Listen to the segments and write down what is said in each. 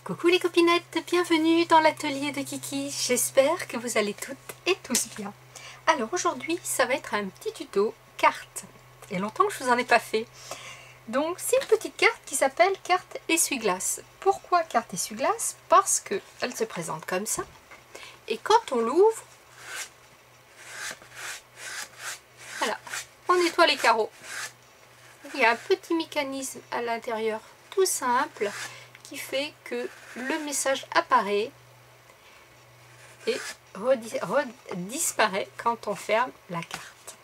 Coucou les copinettes, bienvenue dans l'atelier de Kiki. J'espère que vous allez toutes et tous bien. Alors aujourd'hui, ça va être un petit tuto carte. Il y a longtemps que je vous en ai pas fait. Donc c'est une petite carte qui s'appelle carte essuie-glace. Pourquoi carte essuie-glace? Parce que elle se présente comme ça. Et quand on l'ouvre, voilà, on nettoie les carreaux. Il y a un petit mécanisme à l'intérieur, tout simple, qui fait que le message apparaît et disparaît quand on ferme la carte.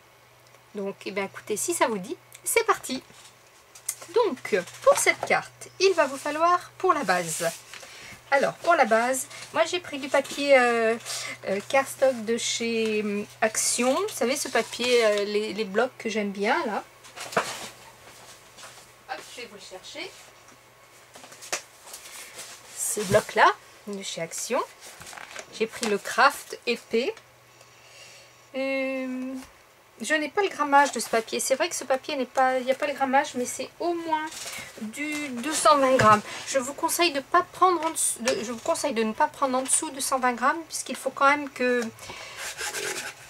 Donc, eh bien, écoutez, si ça vous dit, c'est parti. Donc, pour cette carte, il va vous falloir pour la base. Alors, pour la base, moi j'ai pris du papier cardstock de chez Action. Vous savez, ce papier, les blocs que j'aime bien, là. Hop, je vais vous le chercher. Ce bloc-là, de chez Action. J'ai pris le Craft épais. Je n'ai pas le grammage de ce papier. C'est vrai que ce papier n'est pas, il n'y a pas le grammage, mais c'est au moins du 220 grammes. Je vous conseille de pas prendre en dessous, je vous conseille de ne pas prendre en dessous de 120 grammes, puisqu'il faut quand même que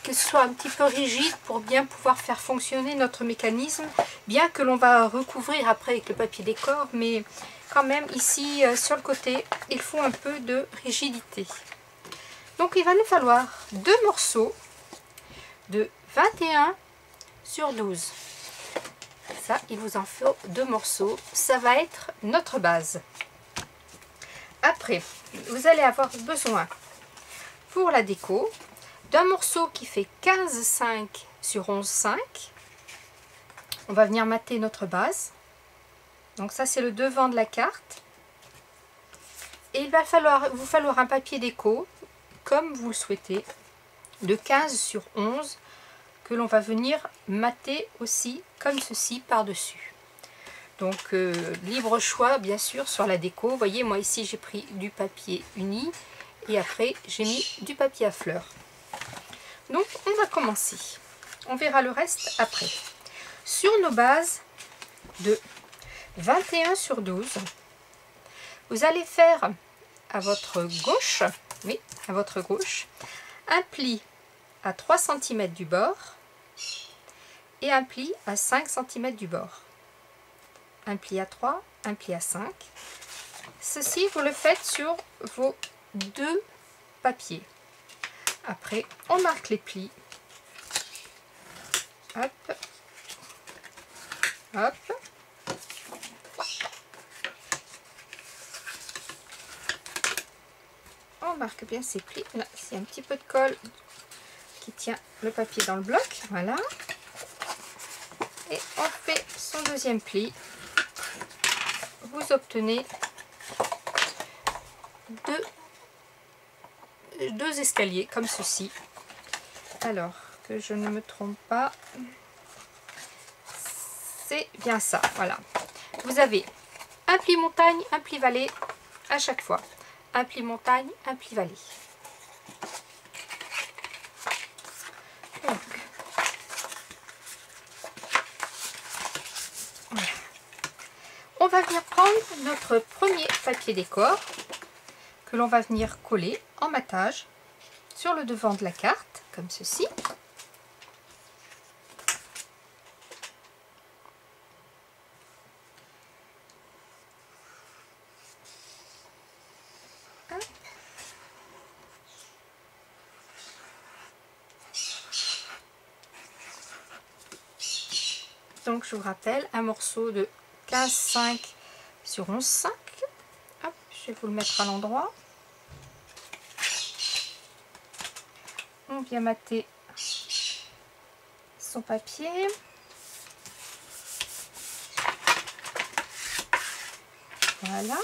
ce soit un petit peu rigide pour bien pouvoir faire fonctionner notre mécanisme, bien que l'on va recouvrir après avec le papier décor, mais quand même ici sur le côté, il faut un peu de rigidité. Donc il va nous falloir deux morceaux de 21 sur 12. Ça, il vous en faut deux morceaux. Ça va être notre base. Après, vous allez avoir besoin pour la déco d'un morceau qui fait 15,5 sur 11,5. On va venir mater notre base. Donc ça, c'est le devant de la carte. Et il va vous falloir un papier déco, comme vous le souhaitez, de 15 sur 11, que l'on va venir mater aussi, comme ceci, par-dessus. Donc, libre choix, bien sûr, sur la déco. Vous voyez, moi ici, j'ai pris du papier uni, et après, j'ai mis du papier à fleurs. Donc, on va commencer. On verra le reste après. Sur nos bases de 21 sur 12, vous allez faire à votre gauche, oui, à votre gauche, un pli à 3 cm du bord et un pli à 5 cm du bord. Un pli à 3, un pli à 5. Ceci, vous le faites sur vos deux papiers. Après, on marque les plis. Hop. Hop. On marque bien ces plis. Là, c'est un petit peu de colle qui tient le papier dans le bloc. Voilà. Et on fait son deuxième pli. Vous obtenez deux escaliers comme ceci. Alors que je ne me trompe pas, c'est bien ça. Voilà. Vous avez un pli montagne, un pli vallée à chaque fois. Un pli montagne, un pli vallée. Donc, voilà. On va venir prendre notre premier papier décor que l'on va venir coller en matage sur le devant de la carte, comme ceci. Donc je vous rappelle, un morceau de 15,5 sur 11,5. Hop, je vais vous le mettre à l'endroit. On vient mater son papier. Voilà.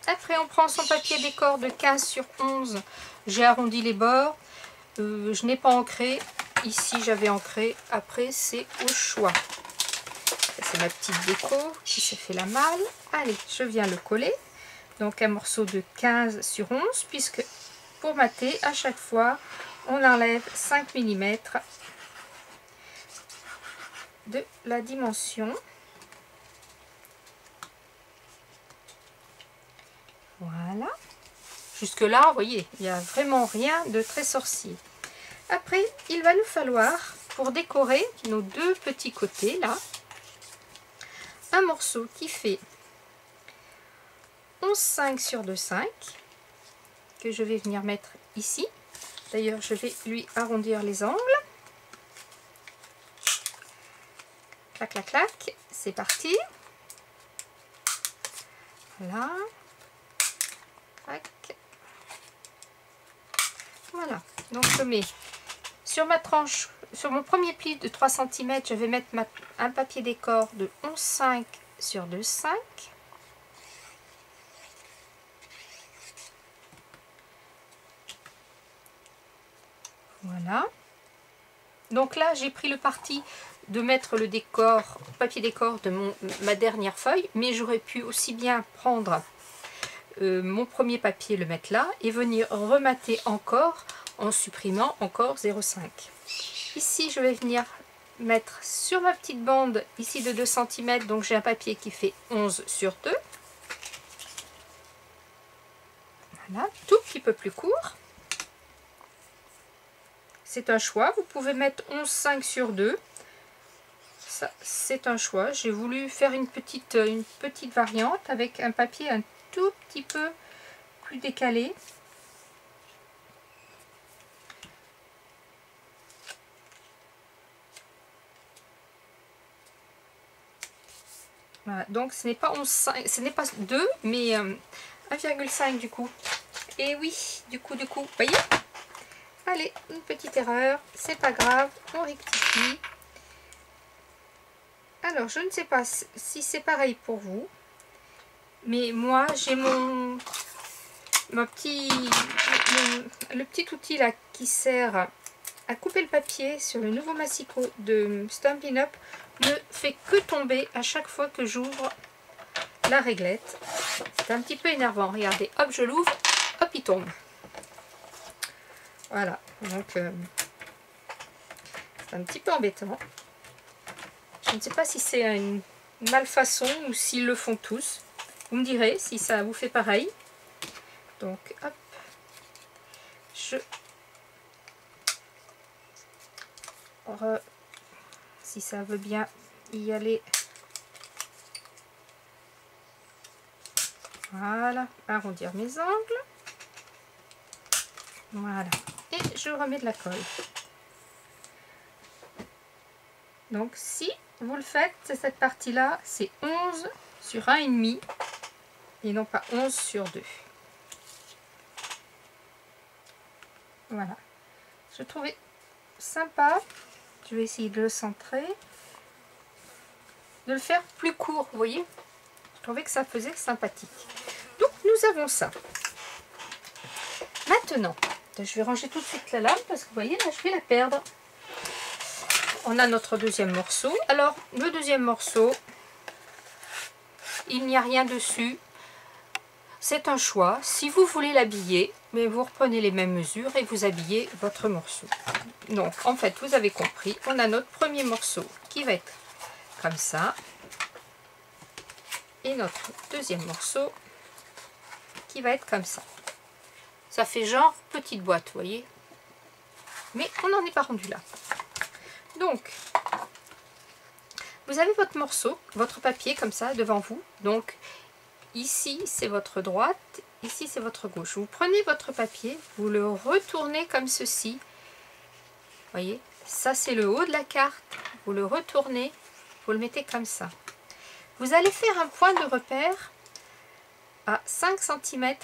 Après on prend son papier décor de 15 sur 11. J'ai arrondi les bords. Je n'ai pas ancré. Ici j'avais ancré. Après c'est au choix. C'est ma petite déco qui s'est fait la malle. Allez, je viens le coller. Donc un morceau de 15 sur 11, puisque pour mater, à chaque fois, on enlève 5 mm de la dimension. Voilà. Jusque là, vous voyez, il n'y a vraiment rien de très sorcier. Après, il va nous falloir, pour décorer nos deux petits côtés là, un morceau qui fait 11,5 sur 2,5 que je vais venir mettre ici. D'ailleurs, je vais lui arrondir les angles. Clac, clac, clac. C'est parti. Voilà. Clac. Voilà. Donc, je mets sur ma tranche, sur mon premier pli de 3 cm, je vais mettre un papier décor de 11,5 sur 2,5. Voilà. Donc là, j'ai pris le parti de mettre le décor, papier décor de ma dernière feuille, mais j'aurais pu aussi bien prendre mon premier papier, le mettre là, et venir remater encore en supprimant encore 0,5. Ici, je vais venir mettre sur ma petite bande, ici de 2 cm, donc j'ai un papier qui fait 11 sur 2. Voilà, tout petit peu plus court. C'est un choix, vous pouvez mettre 11,5 sur 2. Ça, c'est un choix. J'ai voulu faire une petite variante avec un papier un tout petit peu plus décalé. Voilà, donc ce n'est pas 11,5, ce n'est pas 2, mais 1,5 du coup. Et oui, du coup, vous voyez? Allez, une petite erreur, c'est pas grave, on rectifie. Alors, je ne sais pas si c'est pareil pour vous, mais moi, j'ai le petit outil là qui sert à couper le papier sur le nouveau massicot de Stampin' Up, ne fait que tomber à chaque fois que j'ouvre la réglette. C'est un petit peu énervant. Regardez, hop, je l'ouvre, hop, il tombe. Voilà, donc c'est un petit peu embêtant. Je ne sais pas si c'est une malfaçon ou s'ils le font tous. Vous me direz si ça vous fait pareil. Donc, hop, si ça veut bien y aller. Voilà, arrondir mes angles. Voilà, et je remets de la colle. Donc si vous le faites, cette partie-là, c'est 11 sur 1,5 et non pas 11 sur 2. Voilà. Je trouvais sympa. Je vais essayer de le centrer. De le faire plus court, vous voyez. Je trouvais que ça faisait sympathique. Donc nous avons ça. Maintenant, je vais ranger tout de suite la lame parce que vous voyez, là je vais la perdre. On a notre deuxième morceau. Alors, le deuxième morceau, il n'y a rien dessus. C'est un choix. Si vous voulez l'habiller, mais vous reprenez les mêmes mesures et vous habillez votre morceau. Donc, en fait, vous avez compris, on a notre premier morceau qui va être comme ça. Et notre deuxième morceau qui va être comme ça. Ça fait genre petite boîte, vous voyez. Mais on n'en est pas rendu là. Donc, vous avez votre morceau, votre papier comme ça devant vous. Donc, ici c'est votre droite, ici c'est votre gauche. Vous prenez votre papier, vous le retournez comme ceci. Vous voyez, ça c'est le haut de la carte. Vous le retournez, vous le mettez comme ça. Vous allez faire un point de repère à 5 cm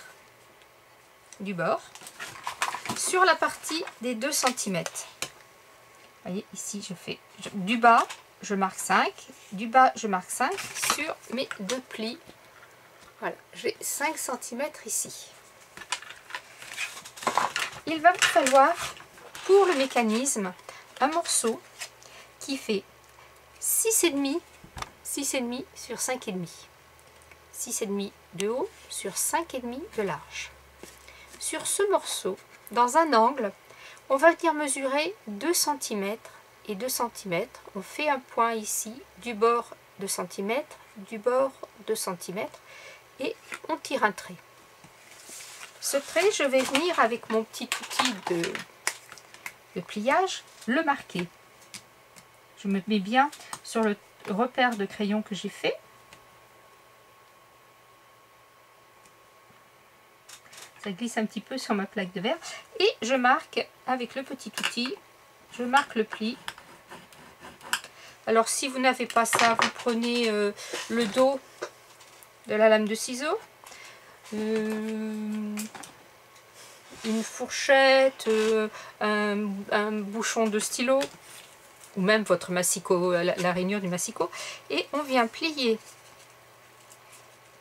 du bord sur la partie des 2 cm. Vous voyez, ici je fais du bas, je marque 5, du bas je marque 5 sur mes deux plis. Voilà, j'ai 5 cm ici. Il va vous falloir pour le mécanisme un morceau qui fait 6,5 sur 5,5. 6,5 de haut sur 5,5 de large. Sur ce morceau, dans un angle, on va venir mesurer 2 cm et 2 cm. On fait un point ici, du bord 2 cm, du bord 2 cm, et on tire un trait. Ce trait, je vais venir avec mon petit outil de pliage, le marquer. Je me mets bien sur le repère de crayon que j'ai fait. Ça glisse un petit peu sur ma plaque de verre. Et je marque avec le petit outil, je marque le pli. Alors si vous n'avez pas ça, vous prenez le dos de la lame de ciseau, une fourchette, un bouchon de stylo, ou même votre massicot, la rainure du massicot, et on vient plier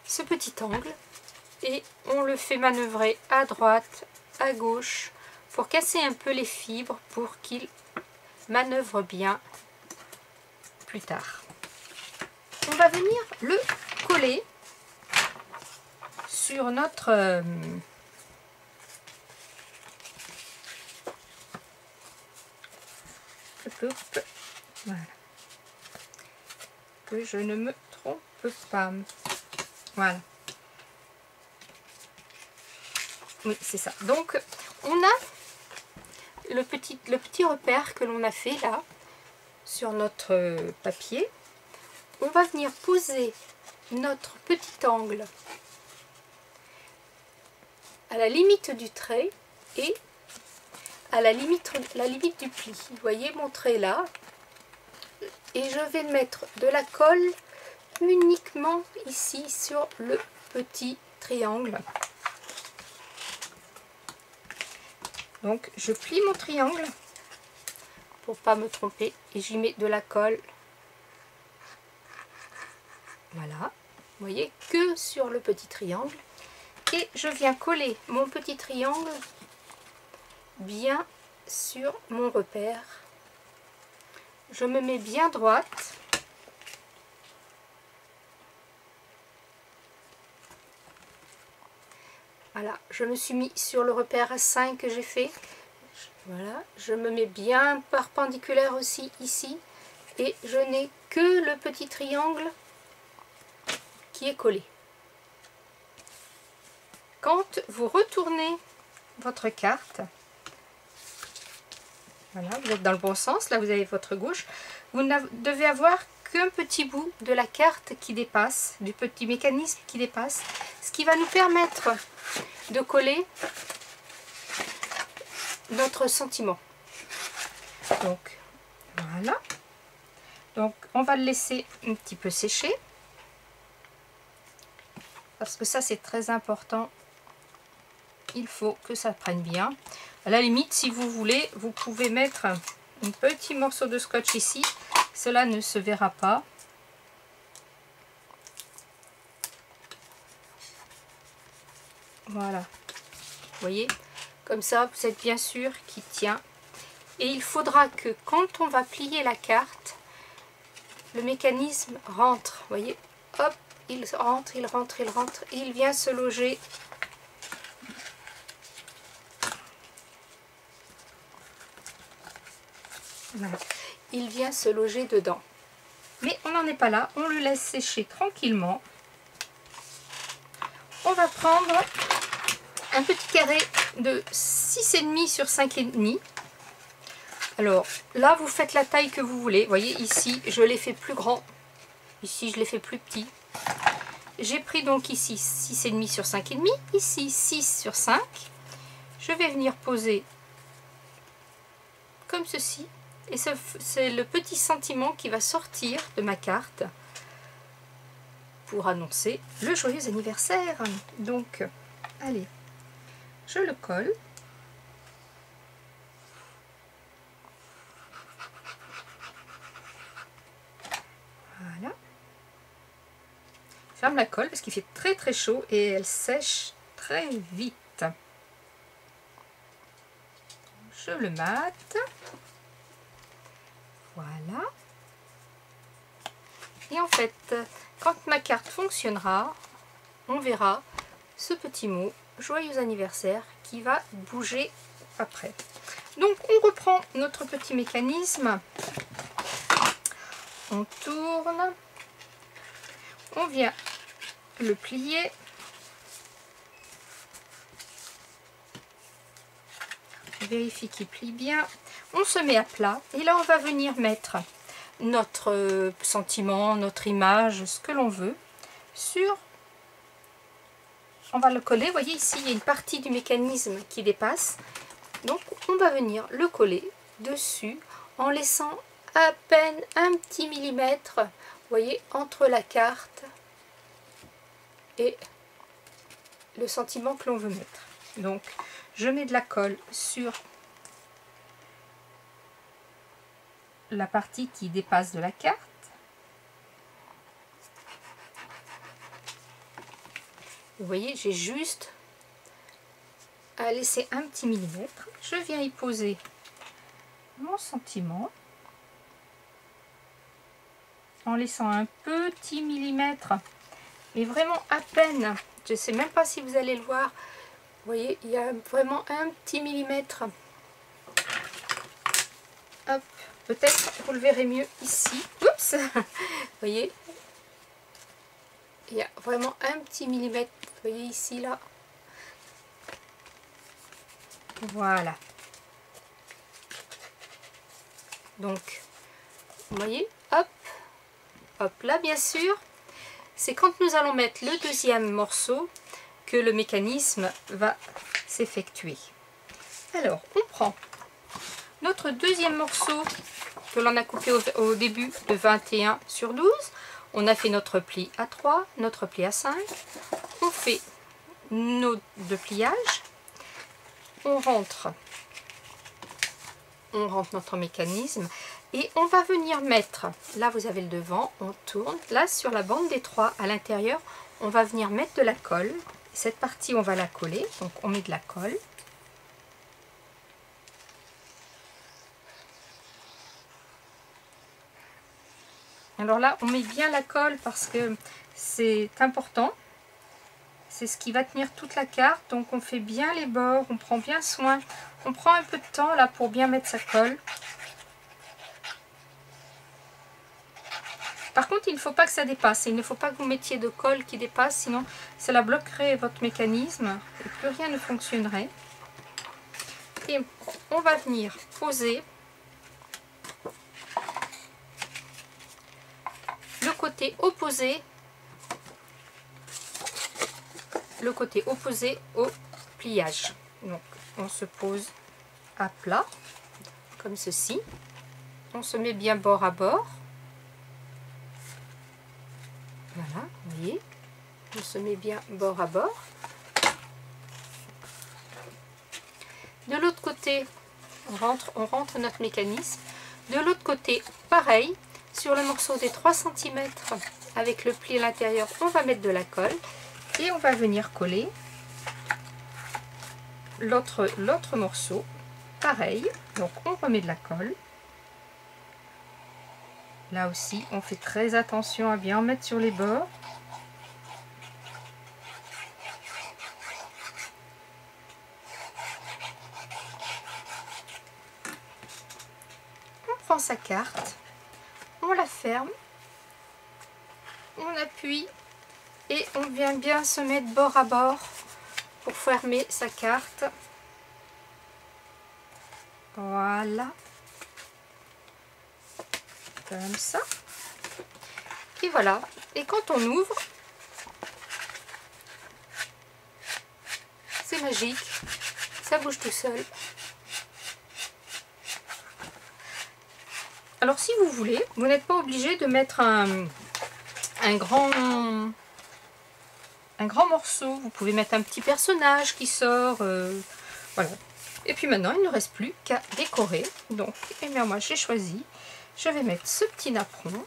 ce petit angle et on le fait manœuvrer à droite, à gauche, pour casser un peu les fibres, pour qu'il manœuvre bien plus tard. On va venir le coller sur notre voilà, que je ne me trompe pas. Voilà. Oui, c'est ça. Donc, on a le petit repère que l'on a fait là, sur notre papier. On va venir poser notre petit angle à la limite du trait et à la limite du pli. Vous voyez mon trait là. Et je vais mettre de la colle uniquement ici sur le petit triangle. Donc je plie mon triangle pour pas me tromper et j'y mets de la colle. Voilà, vous voyez, que sur le petit triangle. Et je viens coller mon petit triangle bien sur mon repère. Je me mets bien droite. Voilà, je me suis mis sur le repère 5 que j'ai fait. Voilà, je me mets bien perpendiculaire aussi ici. Et je n'ai que le petit triangle qui est collé. Quand vous retournez votre carte, voilà, vous êtes dans le bon sens, là vous avez votre gauche, vous ne devez avoir qu'un petit bout de la carte qui dépasse, du petit mécanisme qui dépasse, ce qui va nous permettre de coller notre sentiment. Donc voilà, donc on va le laisser un petit peu sécher, parce que ça c'est très important, il faut que ça prenne bien. À la limite, si vous voulez, vous pouvez mettre un petit morceau de scotch ici, cela ne se verra pas. Voilà, vous voyez, comme ça vous êtes bien sûr qu'il tient. Et il faudra que quand on va plier la carte, le mécanisme rentre, vous voyez, hop, il rentre, il rentre, il rentre, et il vient se loger. Voilà. Il vient se loger dedans. Mais on n'en est pas là, on le laisse sécher tranquillement. On va prendre un petit carré de 6,5 sur 5,5. Alors là, vous faites la taille que vous voulez. Vous voyez, ici, je l'ai fait plus grand. Ici, je l'ai fait plus petit. J'ai pris donc ici 6,5 sur 5,5. Ici, 6 sur 5. Je vais venir poser comme ceci. Et c'est le petit sentiment qui va sortir de ma carte pour annoncer le joyeux anniversaire. Donc, allez, je le colle. Voilà. Je ferme la colle parce qu'il fait très très chaud et elle sèche très vite. Je le mate. Voilà. Et en fait, quand ma carte fonctionnera, on verra ce petit mot « Joyeux anniversaire » qui va bouger après. Donc, on reprend notre petit mécanisme. On tourne. On vient le plier. vérifie qu'il plie bien. On se met à plat et là on va venir mettre notre sentiment, notre image, ce que l'on veut sur... On va le coller, vous voyez ici il y a une partie du mécanisme qui dépasse. Donc on va venir le coller dessus en laissant à peine un petit millimètre, vous voyez, entre la carte et le sentiment que l'on veut mettre. Donc je mets de la colle sur la partie qui dépasse de la carte. Vous voyez, j'ai juste à laisser un petit millimètre. Je viens y poser mon sentiment en laissant un petit millimètre, mais vraiment à peine. Je ne sais même pas si vous allez le voir. Vous voyez, il y a vraiment un petit millimètre. Hop, peut-être vous le verrez mieux ici. Oups, vous voyez, il y a vraiment un petit millimètre. Vous voyez ici, là. Voilà. Donc, vous voyez, hop, hop, là, bien sûr, c'est quand nous allons mettre le deuxième morceau que le mécanisme va s'effectuer. Alors, on prend notre deuxième morceau que l'on a coupé au début de 21 sur 12. On a fait notre pli à 3, notre pli à 5. On fait nos deux pliages. On rentre notre mécanisme et on va venir mettre, là vous avez le devant, on tourne, là sur la bande des 3 à l'intérieur, on va venir mettre de la colle. Cette partie on va la coller, donc on met de la colle. Alors là on met bien la colle parce que c'est important. C'est ce qui va tenir toute la carte, donc on fait bien les bords, on prend bien soin. On prend un peu de temps là pour bien mettre sa colle. Par contre, il ne faut pas que ça dépasse. Il ne faut pas que vous mettiez de colle qui dépasse, sinon cela bloquerait votre mécanisme et plus rien ne fonctionnerait. Et on va venir poser le côté opposé. Le côté opposé au pliage. Donc on se pose à plat comme ceci. On se met bien bord à bord. Voilà, vous voyez, on se met bien bord à bord. De l'autre côté, on rentre notre mécanisme. De l'autre côté, pareil, sur le morceau des 3 cm avec le pli à l'intérieur, on va mettre de la colle. Et on va venir coller l'autre morceau, pareil, donc on remet de la colle. Là aussi, on fait très attention à bien en mettre sur les bords. On prend sa carte, on la ferme, on appuie. Et on vient bien se mettre bord à bord pour fermer sa carte. Voilà. Comme ça. Et voilà. Et quand on ouvre, c'est magique. Ça bouge tout seul. Alors si vous voulez, vous n'êtes pas obligé de mettre un grand morceau. Vous pouvez mettre un petit personnage qui sort. Voilà. Et puis maintenant, il ne reste plus qu'à décorer. Donc, eh bien, moi, j'ai choisi. Je vais mettre ce petit napperon.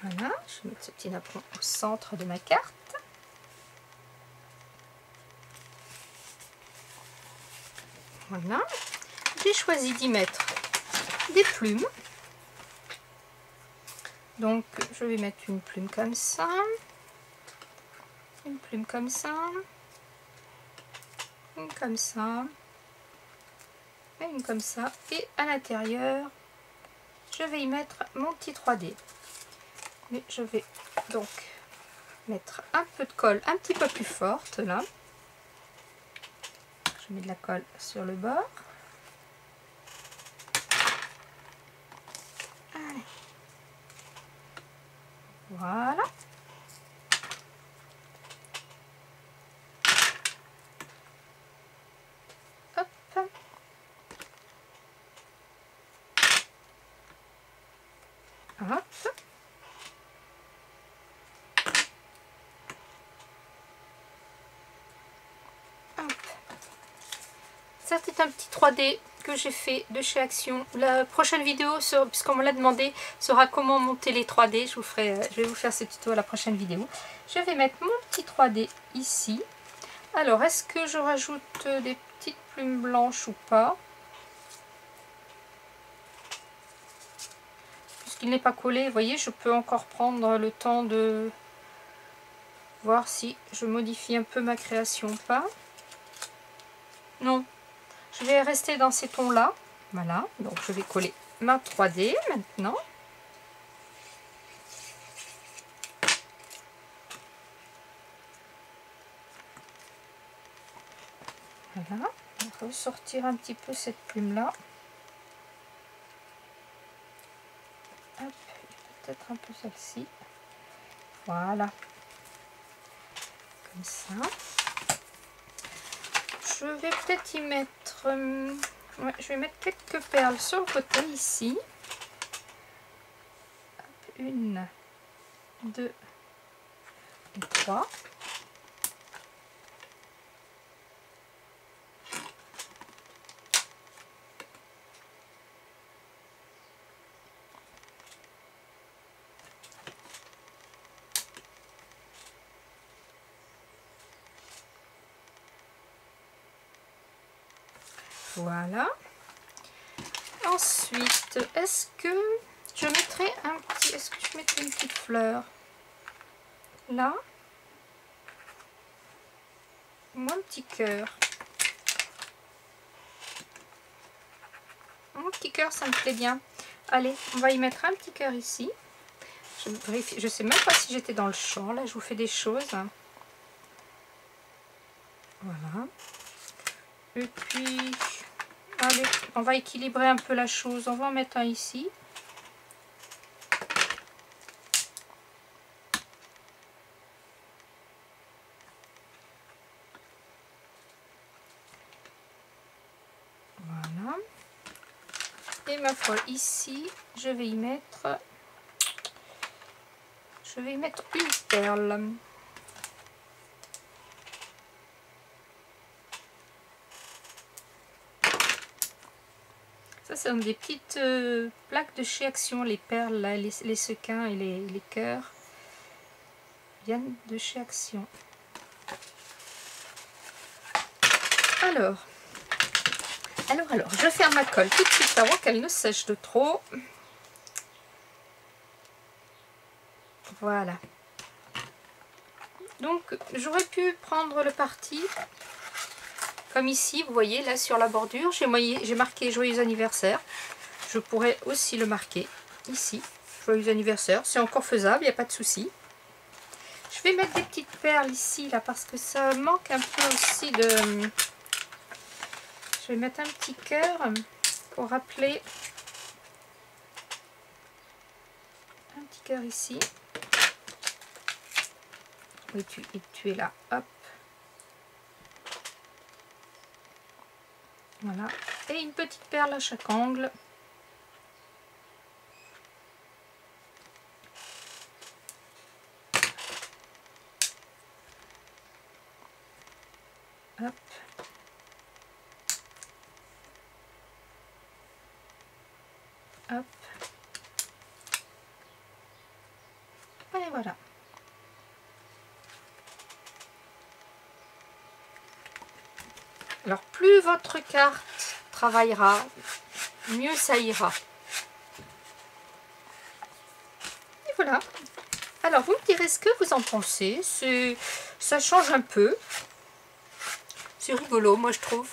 Voilà. Je vais mettre ce petit napperon au centre de ma carte. Voilà. J'ai choisi d'y mettre des plumes. Donc, je vais mettre une plume comme ça. Une plume comme ça. Une comme ça. Et une comme ça. Et à l'intérieur, je vais y mettre mon petit 3D. Mais je vais donc mettre un peu de colle un petit peu plus forte là. Je mets de la colle sur le bord. Allez. Voilà. Hop. Hop. Ça c'est un petit 3D que j'ai fait de chez Action. La prochaine vidéo, puisqu'on me l'a demandé, sera comment monter les 3D. Je vais vous faire ce tuto à la prochaine vidéo. Je vais mettre mon petit 3D ici. Alors, est-ce que je rajoute des petites plumes blanches ou pas? Puisqu'il n'est pas collé, vous voyez, je peux encore prendre le temps de voir si je modifie un peu ma création ou pas. Non. Je vais rester dans ces tons-là. Voilà, donc je vais coller ma 3D maintenant. Voilà, on va ressortir un petit peu cette plume-là. Peut-être un peu celle-ci. Voilà. Comme ça. Je vais peut-être y mettre... ouais, je vais mettre quelques perles sur le côté ici. Hop, 1, 2 et 3. Voilà. Ensuite, est-ce que je mettrai un petit... Est-ce que je mettrai une petite fleur là? Ou un petit cœur? Un petit cœur, ça me plaît bien. Allez, on va y mettre un petit cœur ici. Je vérifie, je sais même pas si j'étais dans le champ. Là, je vous fais des choses. Voilà. Et puis... Allez, on va équilibrer un peu la chose. On va en mettre un ici. Voilà. Et ma foi, ici, je vais y mettre... Je vais y mettre une perle. Ça, c'est des petites plaques de chez Action, les perles, là, les sequins et les cœurs viennent de chez Action. Alors, je ferme ma colle tout de suite avant qu'elle ne sèche de trop. Voilà. Donc, j'aurais pu prendre le parti... Comme ici, vous voyez, là sur la bordure, j'ai marqué joyeux anniversaire. Je pourrais aussi le marquer ici, joyeux anniversaire. C'est encore faisable, il n'y a pas de souci. Je vais mettre des petites perles ici, là, parce que ça manque un peu aussi de... Je vais mettre un petit cœur pour rappeler. Un petit cœur ici. Oui, tu es là, hop. Voilà, et une petite perle à chaque angle. Hop. Hop. Et voilà. Alors, plus votre carte travaillera, mieux ça ira. Et voilà. Alors, vous me direz ce que vous en pensez. Ça change un peu. C'est rigolo, moi, je trouve.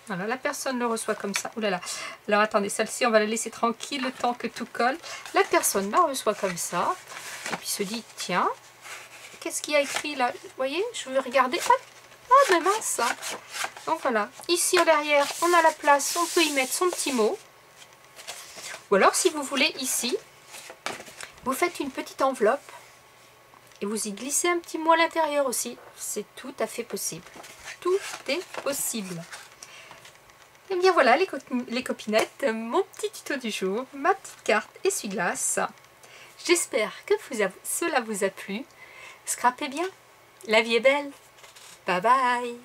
Voilà, la personne le reçoit comme ça. Ouh là là. Alors attendez, celle-ci, on va la laisser tranquille le temps que tout colle. La personne la reçoit comme ça. Et puis se dit, tiens, qu'est-ce qu'il y a écrit là? Vous voyez, je vais regarder. Hop. Ah ben mince. Donc voilà. Ici en derrière, on a la place. On peut y mettre son petit mot. Ou alors, si vous voulez, ici, vous faites une petite enveloppe. Et vous y glissez un petit mot à l'intérieur aussi. C'est tout à fait possible. Tout est possible. Et bien voilà les copinettes, mon petit tuto du jour, ma petite carte essuie-glace. J'espère que cela vous a plu. Scrapez bien, la vie est belle. Bye bye.